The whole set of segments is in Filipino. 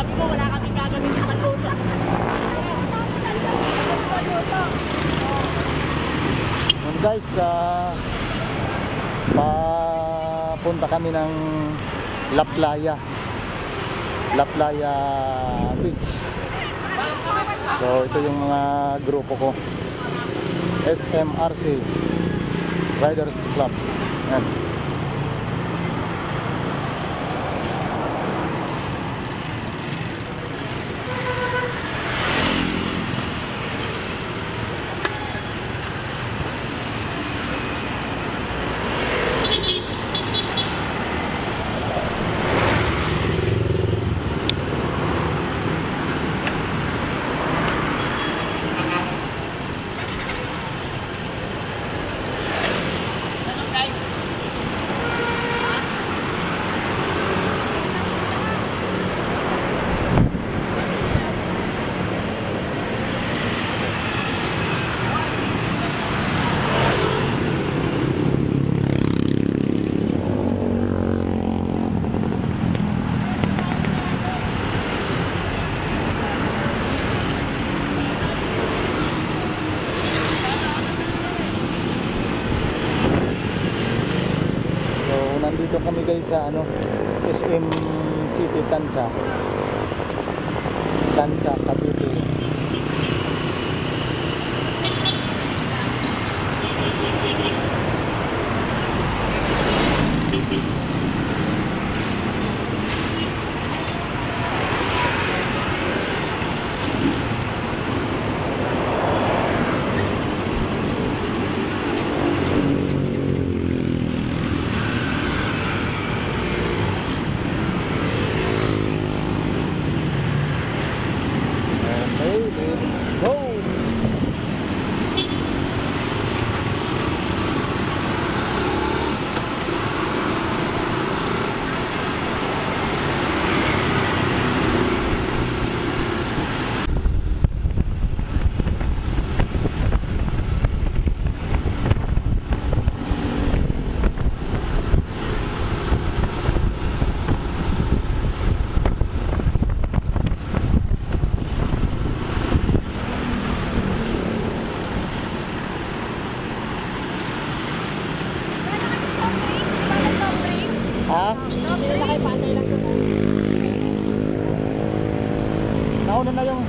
Sabi ko, wala kami gagawin sa panluto. Guys, papunta kami ng Laplaya Beach. So ito yung mga grupo ko, SMRC Riders Club. Yan. Nandito kami guys sa SM City Tansa Cavite. Nauna na yung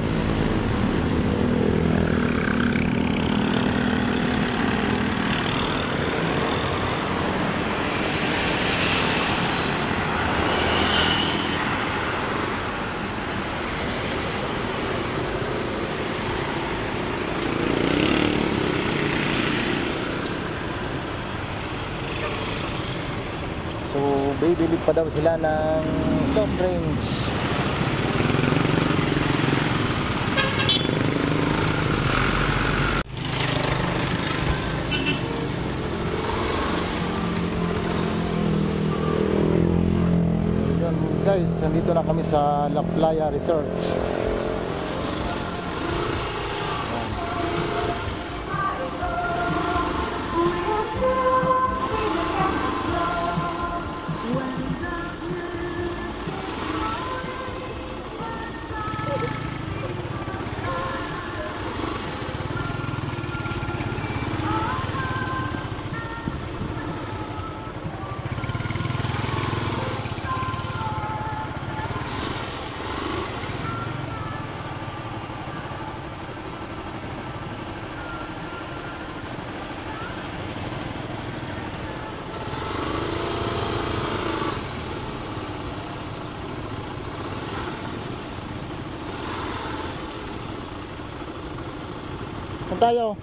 bibili pa daw sila ng soft drinks. Yun guys, nandito na kami sa La Playa Resort. Saan tayo?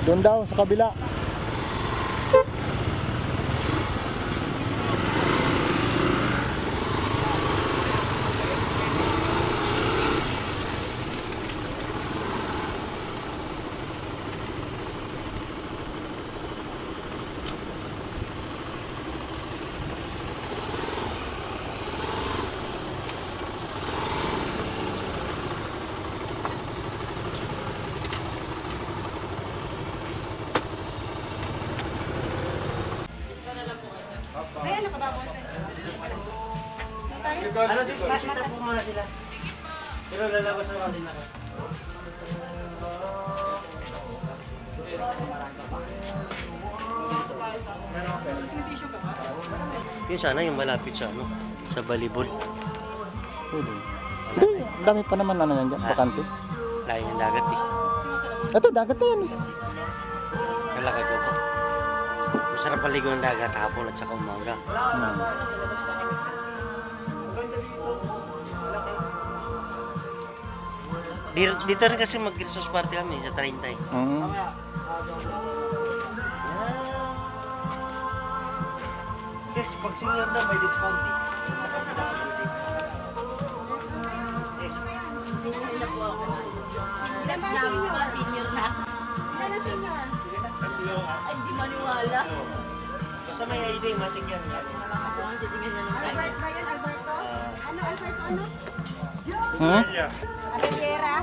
Doon daw sa kabila. Ano si Pasita po muna sila. Pero lalabas na rin ako. Yung sana yung malapit sa ano, sa volleyball. Pwede. Hindi, dami pa naman ano yan dyan, bakante. Layo ng dagat eh. Ito, dagat na yan eh. Nalakay ko po. Masarap paligo ng dagat hapon at saka umaga. Dito rin kasi mag-Christmas party kami sa 30. Sis, pag senior na may discount eh. Sis, Senior na po ako. Senior na. Ilan ang senior? Ay, di maniwala. basta may ID, matik yan. Ako ang titingnan niya ng time. Albert ba yun, Alberto? Ano, Alberto, ano? Abellera.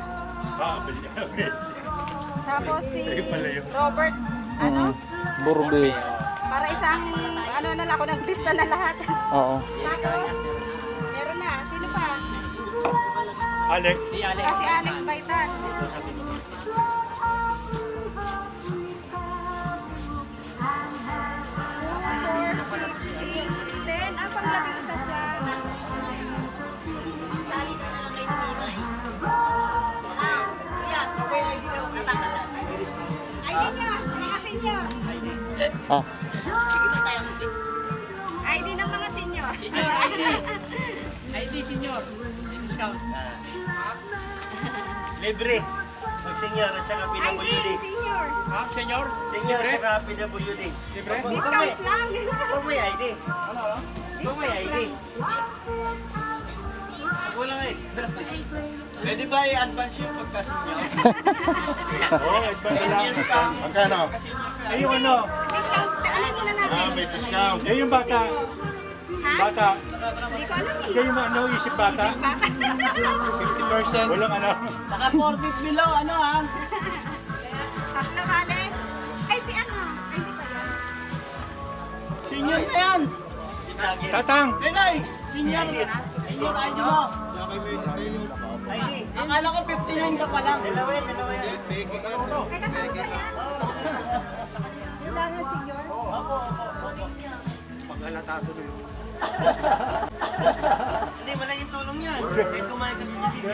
Abellera. Tapos si Robert. Ano? Burbe. Para isang, ano na lang ako, naglista na lahat. Oo. Tapos, meron na. Sino pa? Alex. Si Alex. Si Alex Baitan. Ang panglabi isa siya. Sali na lang kay Mimay. Kuya. Natakalan. ID niya, mga senior. Ah, ID ng mga senior. Senior, ID. ID, senior. Discount. Libre. Pag senior at saka ID, PWD. senior. Ha, senyor? Senior at saka PWD. Libre? Discount lang. Pag may ID. Pag may ID. Wala nga eh. Pwede ba i-advance yung pagka-senyor? Oo, advance lang. Magkano? Ayun ano? Discount, ano muna natin? May discount. Eh yung bata. Ha? Bata. Hindi ko alam eh. Ikaw yung ano, isip bata. 50%. Walang ano. Saka 4 feet below, ano ha? Tatlo kale. Ay, si ano? Ay, di pa yan. Senior na yan. Tatang. Renay, senior na. Senior ID mo. ID. Akala ko 59 ka pa lang. Dalawa yan, dalawa yan. Ay, kasama ba yan? Yun lang ang senior. Paghalata tuloy. Hindi, malaking tulong yan. May kumain kasi sa TV.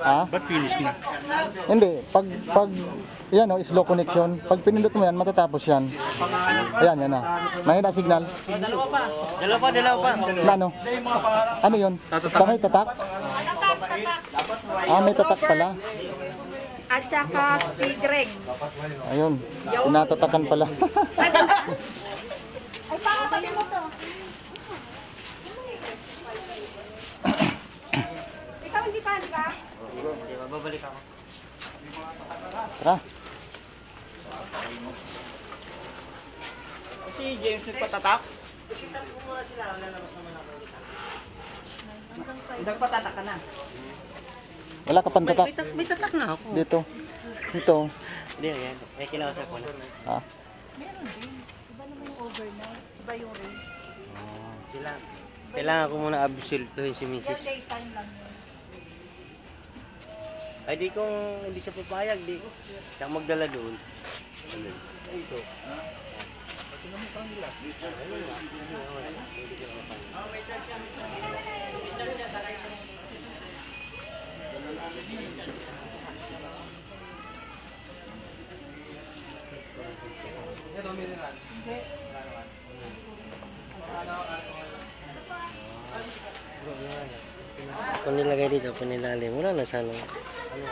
ah? Ba't finish na? Hindi, pag yan o, slow connection. Pag pinindot mo yan, matatapos yan. Ayan, yan na. Mahina signal. Dalawa pa, dalawa pa. Na ano? Ano yun? May tatak? Ah, may tatak pala. At saka si Greg. Ayun, tinatatakan pala. Ay, pakatabi mo to. Ikaw hindi pa, di ba? Hindi, babalik ako. Tara. Si James nagpatatak. Isintat ko muna sila, wala naman naman ako. Nagpatatak ka na. Wala ka pang tatak. May tatak na ako. Dito. Dito. Hindi, yan. May kilawasan ko na. Ah. Kailangan ko muna absolutuhin si Mrs. Daytime lang yun. Ay di kung hindi siya papayag, di siya magdala doon. Ito. Kung nilagay dito, kung nilalim, wala na sana. Ano?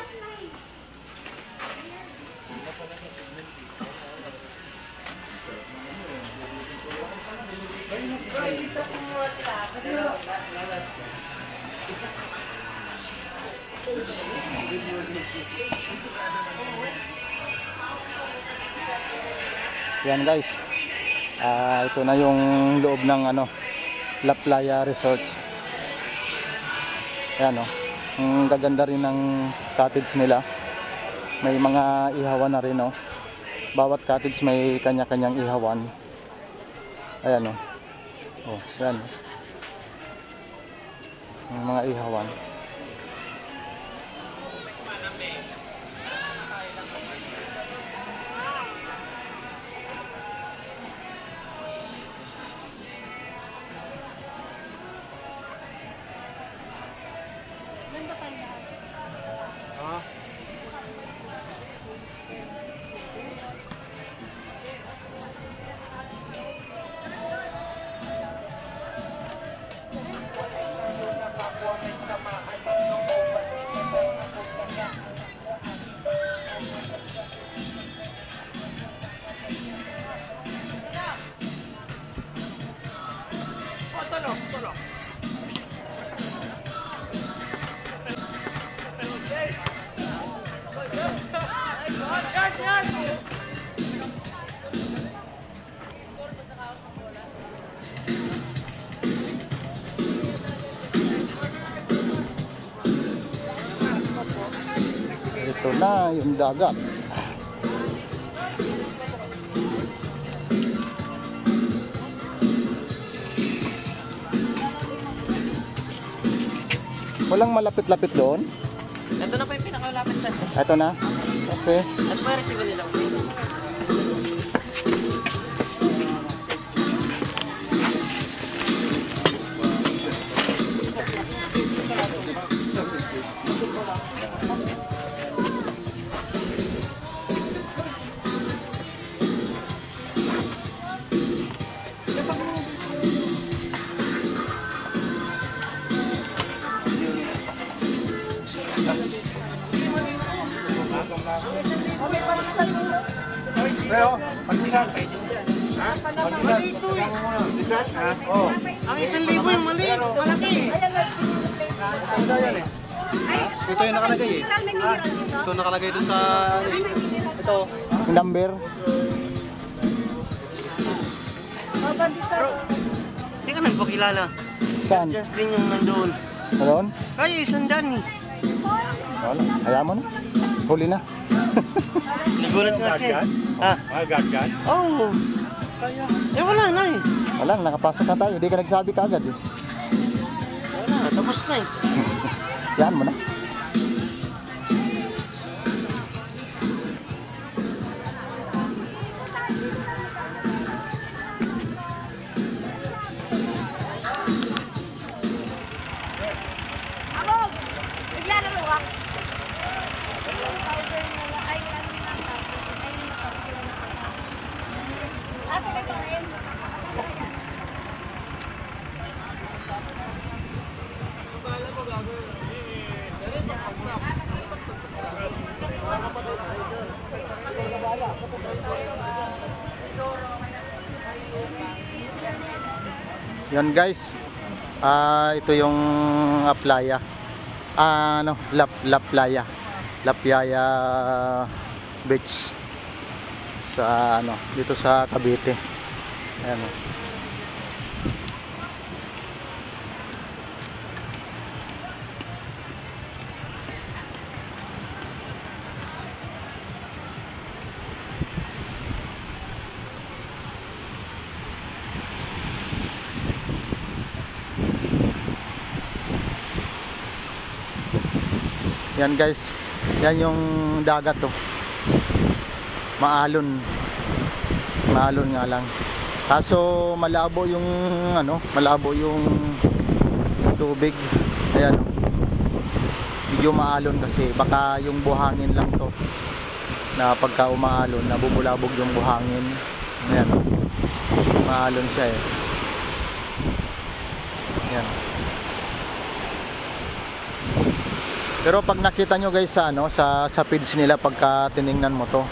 Yan guys. Ito na yung loob ng ano La Playa Resorts. Ayan o. Ang gaganda rin ng cottage nila. May mga ihawan na rin o. Bawat cottage may kanya-kanyang ihawan. Ayan o. Oh, ayan o. Yung mga ihawan. Ito na yung dagat. Walang malapit-lapit doon? Ito na po yung pinakamalapit sa. Ito na? Okay. At po yung resibo nila. Ang 1,000 yung maliit, malaki. Ito yung nakalagay eh. Ito nakalagay doon sa... Ito. Number. Hindi ka nagpakilala. Saan? Justin yung nandoon. Doon? Kaya isandan eh. Wala. Kaya mo na. Huli na. Nagulat nga siya. Ah, Agad-agad. oh. Eh wala na eh. Wala, nakapasok na tayo. Hindi ka nagsabi kaagad eh. Wala na, tapos na eh. Yan mo na. Abog! Naglalaro ka? Ate, may pangin. Yan guys. Ito yung playa. La Playa. La Playa Beach sa dito sa Cavite. Ayan. Yan guys, yan yung dagat to. Maalon nga lang. Kaso malabo yung malabo yung tubig. Ayan. Medyo maalon kasi baka yung buhangin lang to. Na pagka umaalon, nabubulabog yung buhangin. Ayan. Maalon siya eh. Ayan. Pero pag nakita nyo guys sa feeds nila pagka tiningnan mo to,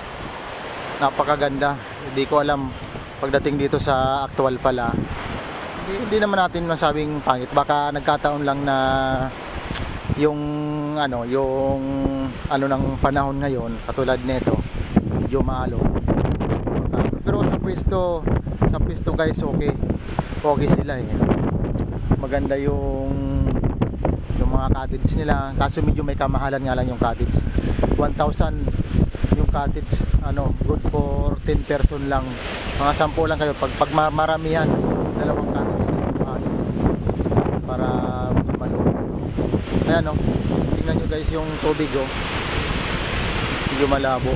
napakaganda. Hindi ko alam pagdating dito sa actual pala. Hindi naman natin masabing pangit. Baka nagkataon lang na yung ng panahon ngayon katulad nito, medyo maalo. Pero sa pwesto guys okay sila eh. maganda yung mga cottage nila, kaso medyo may kamahalan nga lang yung cottage. 1,000 yung cottage, ano, good for 10 person lang, mga 10 lang kayo. Pag maramihan, dalawang cottage para maluwag. Ayan, no, tingnan nyo guys yung tubig, oh, medyo malabo,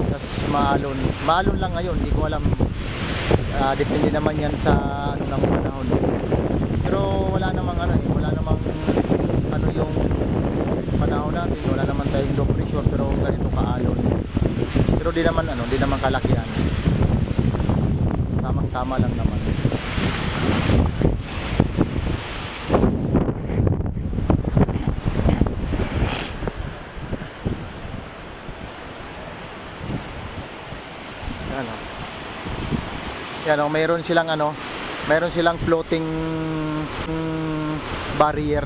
tas maalon lang ngayon, hindi ko alam. Depende naman yan sa ano ng panahon, pero wala namang ano yung panahon natin, wala naman tayong low pressure, pero ganito kaalon, pero di naman kalakihan, tamang-tama lang naman. Yan, mayroon silang floating barrier.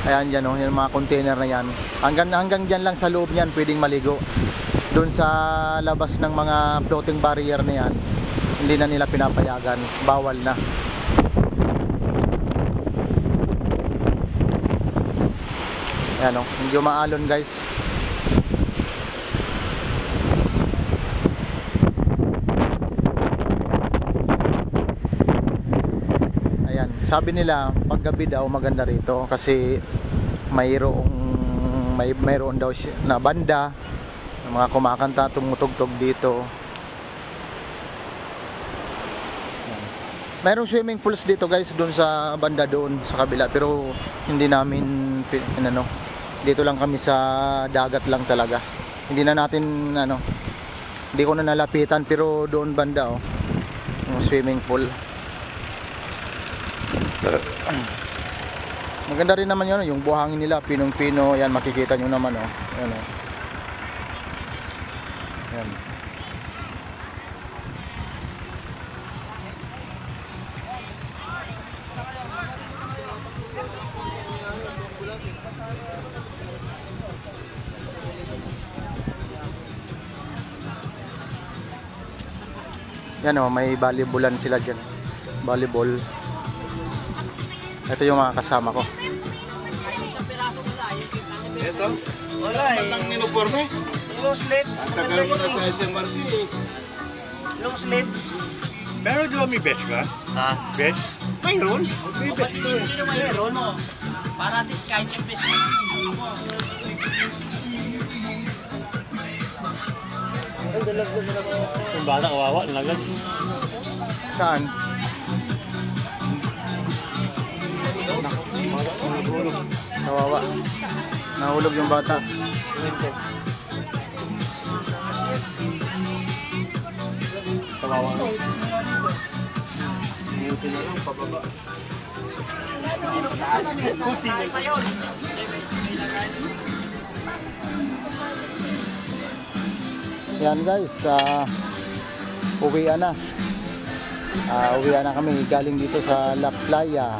Ayan dyan, yung mga container na yan. Hanggang dyan lang sa loob niyan pwedeng maligo. Doon sa labas ng mga floating barrier na yan, hindi na nila pinapayagan. Bawal na. Ayan, medyo maalon guys. Sabi nila paggabi daw maganda rito kasi mayroon daw na banda, mga kumakanta, tumutugtog dito. Mayroong swimming pools dito guys, doon sa banda doon sa kabila, pero hindi namin dito lang kami sa dagat lang talaga. Hindi ko na nalapitan, pero doon banda, oh, yung swimming pool. Maganda rin naman yun, yung buhangin nila, pinong-pino, yan, makikita nyo naman, oh. Yan, oh. Yan. Yan, oh, may volleyballan sila dyan, volleyball. Ito yung mga kasama ko. Ito? Wala eh. Ang uniforme? Long sleeve. Ang tagal mo na sa SMRC eh. Long sleeve. Pero di ba may batch ka? Ha? Batch? Mayroon. May batch ko eh. Hindi naman meron mo. Para at least kahit yung best mo. Yung bata kawawa, nalaglag. Saan? Kawawa. Nahulog yung bata. Kawawa na. Buti na lang, pababa. Buti na lang. Yan guys, uwian na. Uwian na kami galing dito sa La Playa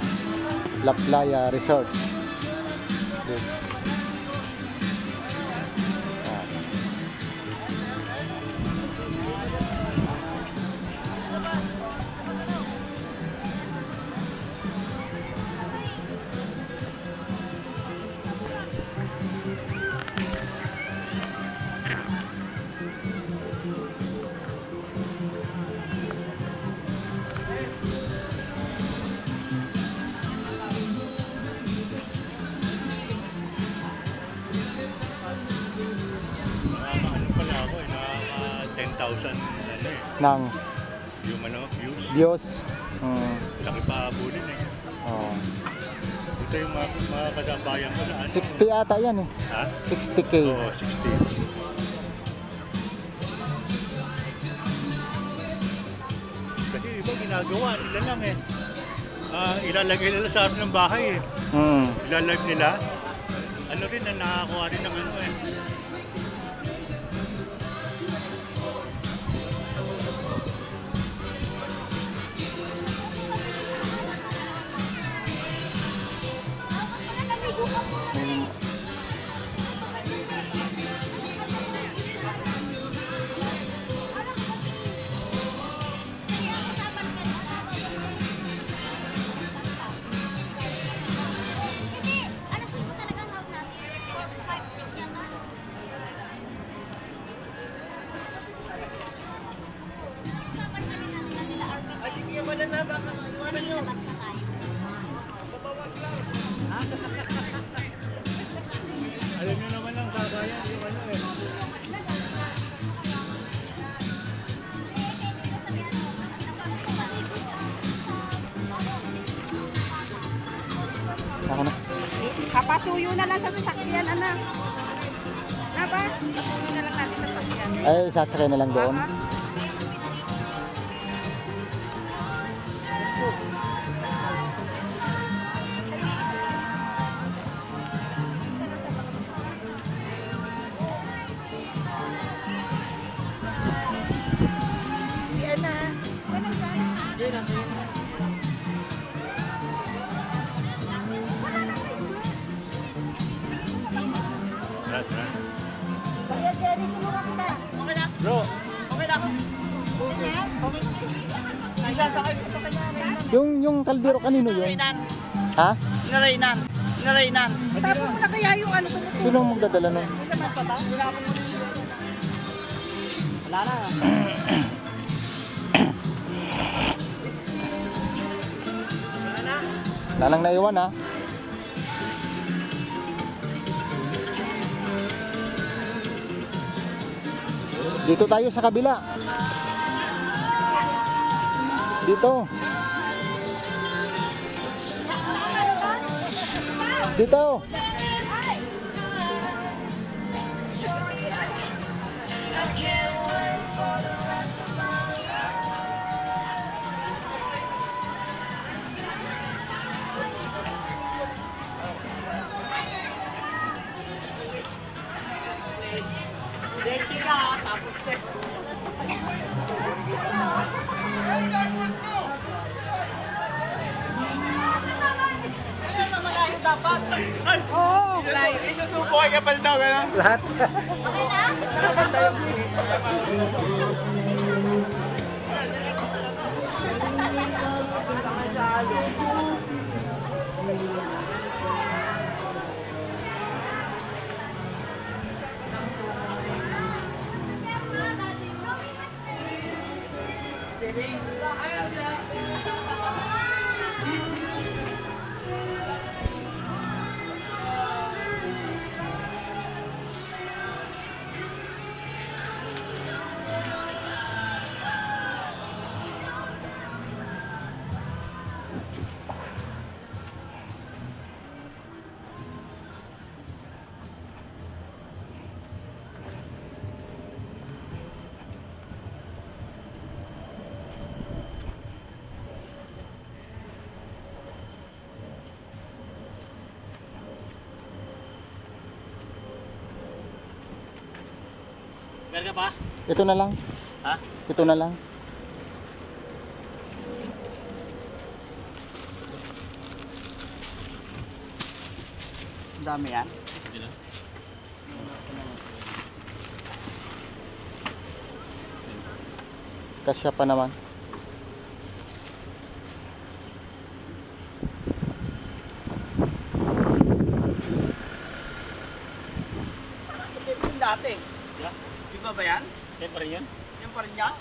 Resort. Ng Yung Diyos. laki pa abulin eh. Oh. Ito yung mga kasabayan ko na 60 ata yan eh. Ha? 60K. Oo, 60. Kasi iba ginagawa nila lang eh. Ilalagay nila sa harap ng bahay eh. Ilalive nila. Ano rin na nakakuha rin ng ano eh. Ako na. Papasuyo na lang sa sasakyan, anak. Na ba? Pasuyo na lang natin sa sasakyan. Ay, sasakay na lang doon. Aha. Yan na. Lahat, ha? Kaya Jerry, tumulong kita. Okay na. Bro, Okay na ako. Ganyan? Ay, sasakay ko sa kanya. Yung kaldero kanino yun? Narainan. Ha? Narainan. Narainan. Tapos mo na kaya yung ano tumutulong. Sino ang magdadala nun? Wala na. Wala nang naiwan ha. Dito tayo sa kabila. Dito. Dito. Leche ka, tapos na. Ayun na malayo dapat. Oo. Malayo. Isusubo ay kapal daw. Gano'n. Lahat. Garga pa? Ito na lang. Ha? Ito na lang. Ang dami yan. Kasya pa naman. Ito yung dati. Di ba yan? Yan pa rin yun? Yung pa rin yan?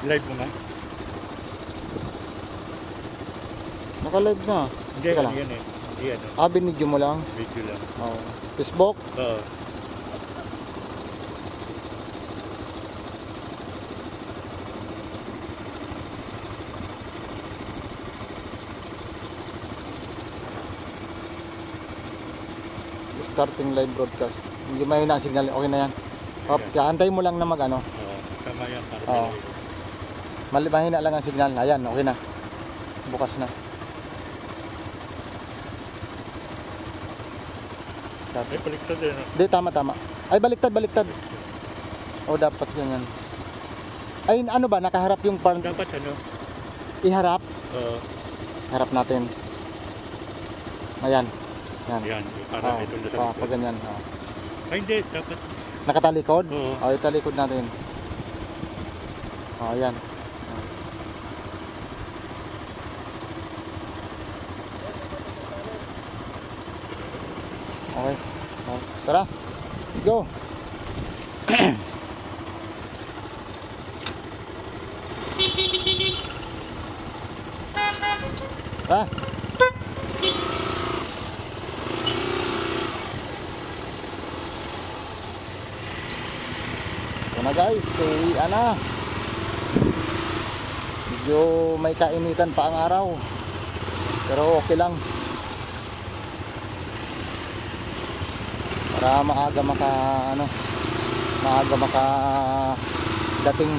Live mo nga. Naka-live na. Hindi, Teka ano lang. yan eh. Hindi ano. Binidyo mo lang. Video lang. Oh. Facebook. Oo. Starting live broadcast. Hindi mahina ang signal. Okay na yan. Antay mo lang na mag-ano. Oo. Tama yan. Para Oo. Mahina lang ang signal. Ayan, okay na. Bukas na. Ay, baliktad eh. No? Hindi, tama. Ay, baliktad. O, dapat ganyan. Ay, ano ba? Nakaharap yung parang... Dapat ano? Iharap. Oo. Harap natin. Ayan. Yan. Yan. Para ito na sa pag ganyan. Ay, hindi. Dapat. Nakatalikod? Oo. Italikod natin. Ayan. Okay. Tara. Let's go. Ah. Ito na guys, uwian na. Medyo may kainitan pa ang araw. Pero okay lang. Para maaga maka dating